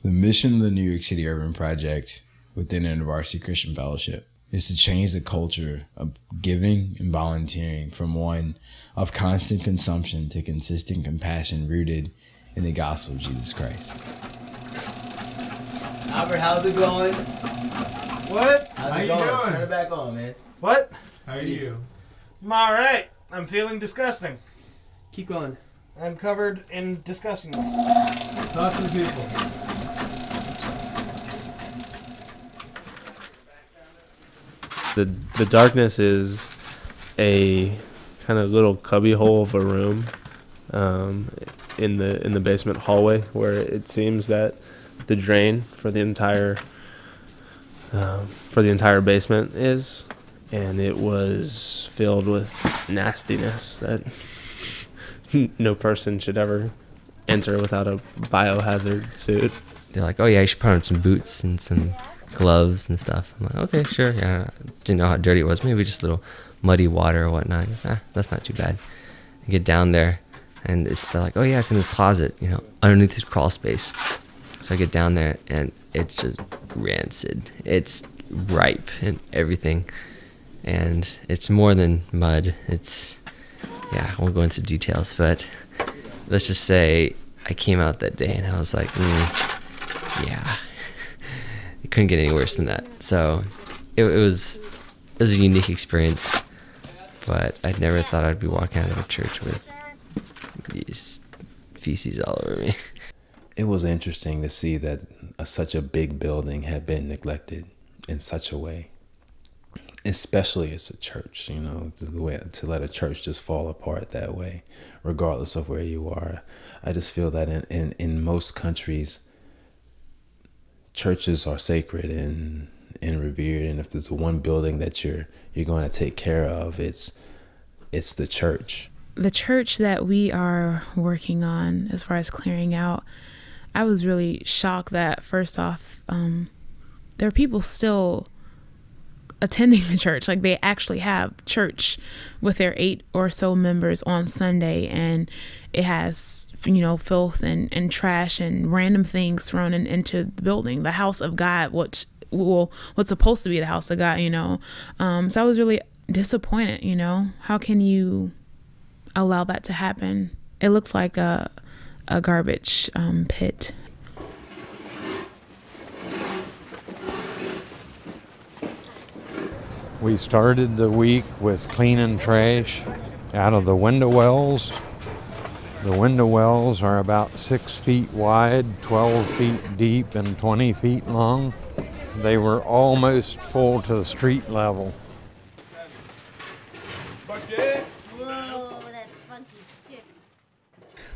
The mission of the New York City Urban Project within InterVarsity Christian Fellowship is to change the culture of giving and volunteering from one of constant consumption to consistent compassion rooted in the gospel of Jesus Christ. Albert, how's it going? What? How's it going? Turn it back on, man. What? How are you? I'm alright. I'm feeling disgusting. Keep going. I'm covered in disgustingness. Talk to the people. The darkness is a kind of little cubby hole of a room in the basement hallway where it seems that the drain for the entire basement is, and it was filled with nastiness that no person should ever enter without a biohazard suit. They're like, oh yeah, you should put on some boots and some gloves and stuff. I'm like, okay, sure. Yeah, didn't know how dirty it was. Maybe just a little muddy water or whatnot. That's not too bad. I get down there, and they're like, oh yeah, it's in this closet, underneath this crawl space. So I get down there, and it's just rancid. It's ripe and everything, and it's more than mud. I won't go into details, but let's just say I came out that day, and I was like, yeah. It couldn't get any worse than that. So it was a unique experience, but I never thought I'd be walking out of a church with these feces all over me. It was interesting to see that such a big building had been neglected in such a way, especially as a church, the way to let a church just fall apart that way, regardless of where you are. I just feel that in most countries, churches are sacred and revered, and if there's one building that you're going to take care of, it's the church. The church that we are working on, as far as clearing out, I was really shocked that first off, there are people still attending the church. Like, they actually have church with their 8 or so members on Sunday, and it has filth and trash and random things thrown into the building, the house of God, what's supposed to be the house of God, so I was really disappointed. How can you allow that to happen? It looks like a garbage pit. We started the week with cleaning trash out of the window wells. The window wells are about 6 feet wide, 12 feet deep, and 20 feet long. They were almost full to the street level. Whoa, that's funky.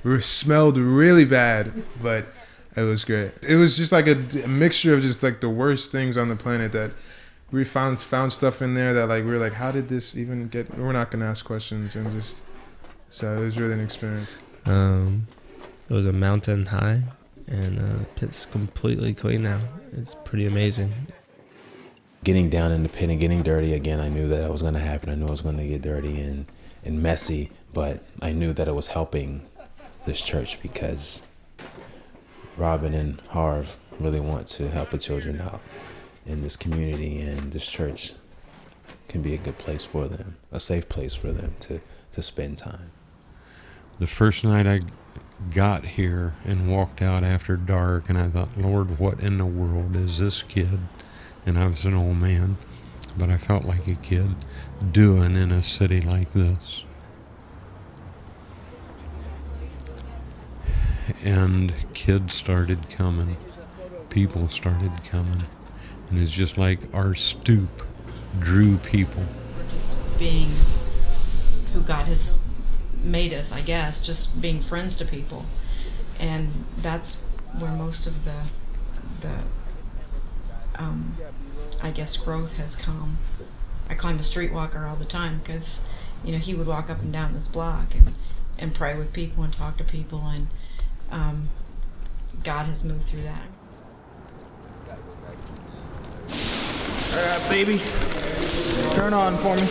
We smelled really bad, but it was great. It was just like a mixture of just like the worst things on the planet that we found stuff in there that like we were like, how did this even get? We're not gonna ask questions, and just so it was really an experience. It was a mountain high, and the pit's completely clean now. It's pretty amazing. Getting down in the pit and getting dirty again, I knew that it was going to happen. I knew I was going to get dirty and messy, but I knew that it was helping this church because Robin and Harv really want to help the children out in this community, and this church can be a good place for them, a safe place for them to spend time. The first night I got here and walked out after dark, and I thought, Lord, what in the world is this kid? And I was an old man, but I felt like a kid doing in a city like this. And kids started coming, people started coming, and it's just like our stoop drew people. We're just being who God has made us, I guess, just being friends to people, and that's where most of the I guess growth has come. I call him a streetwalker all the time because he would walk up and down this block and pray with people and talk to people, and God has moved through that. All right, baby, turn on for me.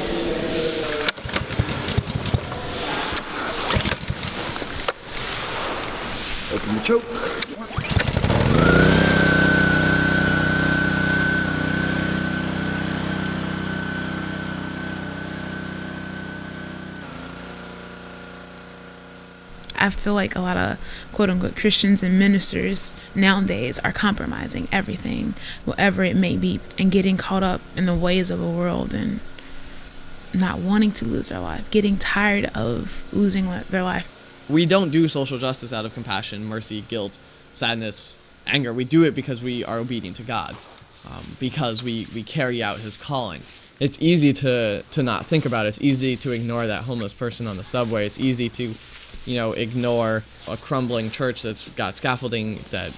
Open the choke. I feel like a lot of quote unquote Christians and ministers nowadays are compromising everything, whatever it may be, and getting caught up in the ways of the world and not wanting to lose their life, getting tired of losing their life. We don't do social justice out of compassion, mercy, guilt, sadness, anger. We do it because we are obedient to God, because we carry out his calling. It's easy to not think about it. It's easy to ignore that homeless person on the subway. It's easy to, ignore a crumbling church that's got scaffolding that,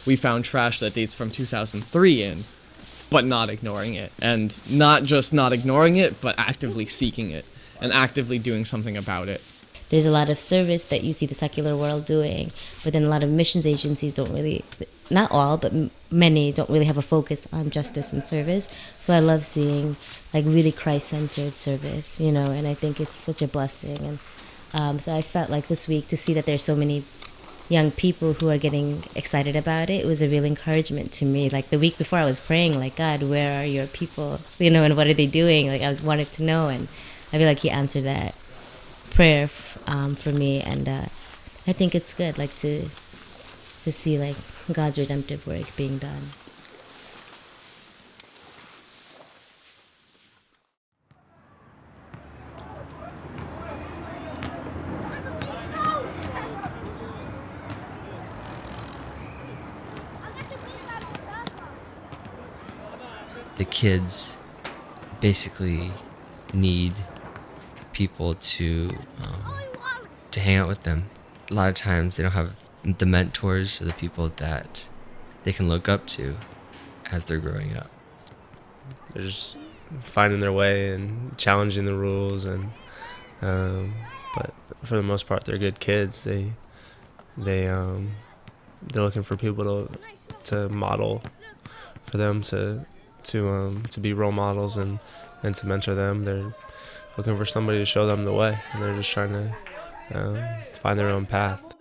we found trash that dates from 2003 in, but not ignoring it. And not just not ignoring it, but actively seeking it and actively doing something about it. There's a lot of service that you see the secular world doing, but then a lot of missions agencies don't really, not all, but many don't really have a focus on justice and service. So I love seeing like really Christ-centered service, and I think it's such a blessing. And so I felt like this week to see that there's so many young people who are getting excited about it, it was a real encouragement to me. Like the week before I was praying, like, God, where are your people, and what are they doing? Like I wanted to know, and I feel like he answered that prayer for me, and I think it's good, like to see like God's redemptive work being done. The kids basically need people to hang out with them. A lot of times they don't have the mentors or the people that they can look up to as they're growing up. They're just finding their way and challenging the rules, and but for the most part they're good kids. They're looking for people to model for them, to be role models and to mentor them. They're looking for somebody to show them the way, and they're just trying to find their own path.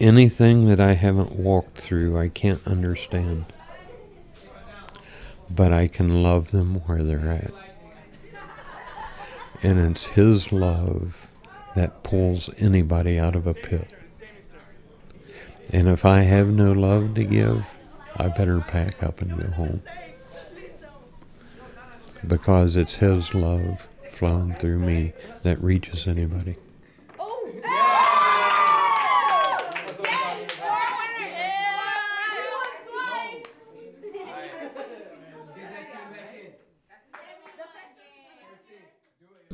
Anything that I haven't walked through, I can't understand. But I can love them where they're at. And it's his love that pulls anybody out of a pit. And if I have no love to give, I better pack up and go home. Because it's his love flowing through me that reaches anybody.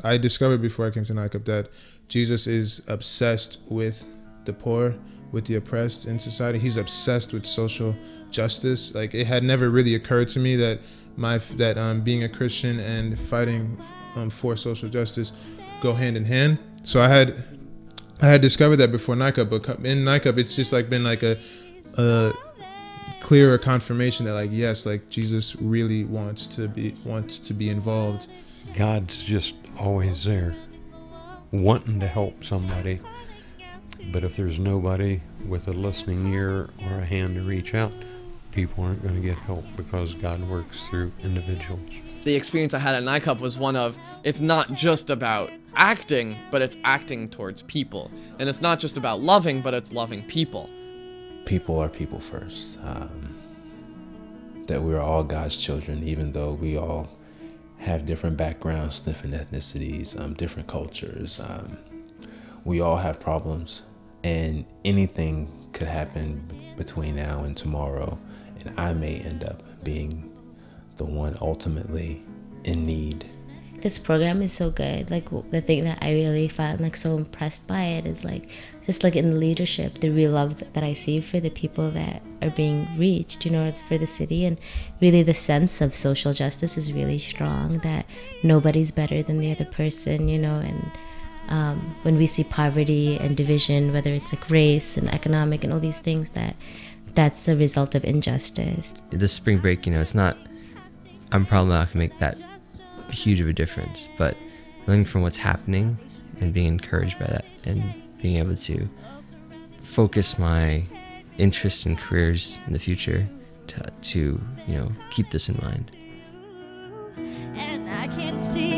I discovered before I came to NICUP that Jesus is obsessed with the poor, with the oppressed in society. He's obsessed with social justice. Like, it had never really occurred to me that being a Christian and fighting for social justice go hand in hand. So I had discovered that before NICUP, but in NICUP it's just like been like a clearer confirmation that, like, yes, like Jesus really wants to be involved. God's just always there, wanting to help somebody. But if there's nobody with a listening ear or a hand to reach out, people aren't going to get help, because God works through individuals. The experience I had at NICUP was one of, it's not just about acting, but it's acting towards people. And it's not just about loving, but it's loving people. People are people first. That we're all God's children, even though we all have different backgrounds, different ethnicities, different cultures. We all have problems, and anything could happen between now and tomorrow, and I may end up being the one ultimately in need. This program is so good. Like, the thing that I really found like so impressed by it is like just like in the leadership, the real love that I see for the people that are being reached, for the city. And really the sense of social justice is really strong, that nobody's better than the other person, and when we see poverty and division, whether it's like race and economic and all these things, that's the result of injustice. This spring break, it's not, I'm probably not going to make that huge of a difference, but learning from what's happening and being encouraged by that, and being able to focus my interests and careers in the future to keep this in mind. And I can't see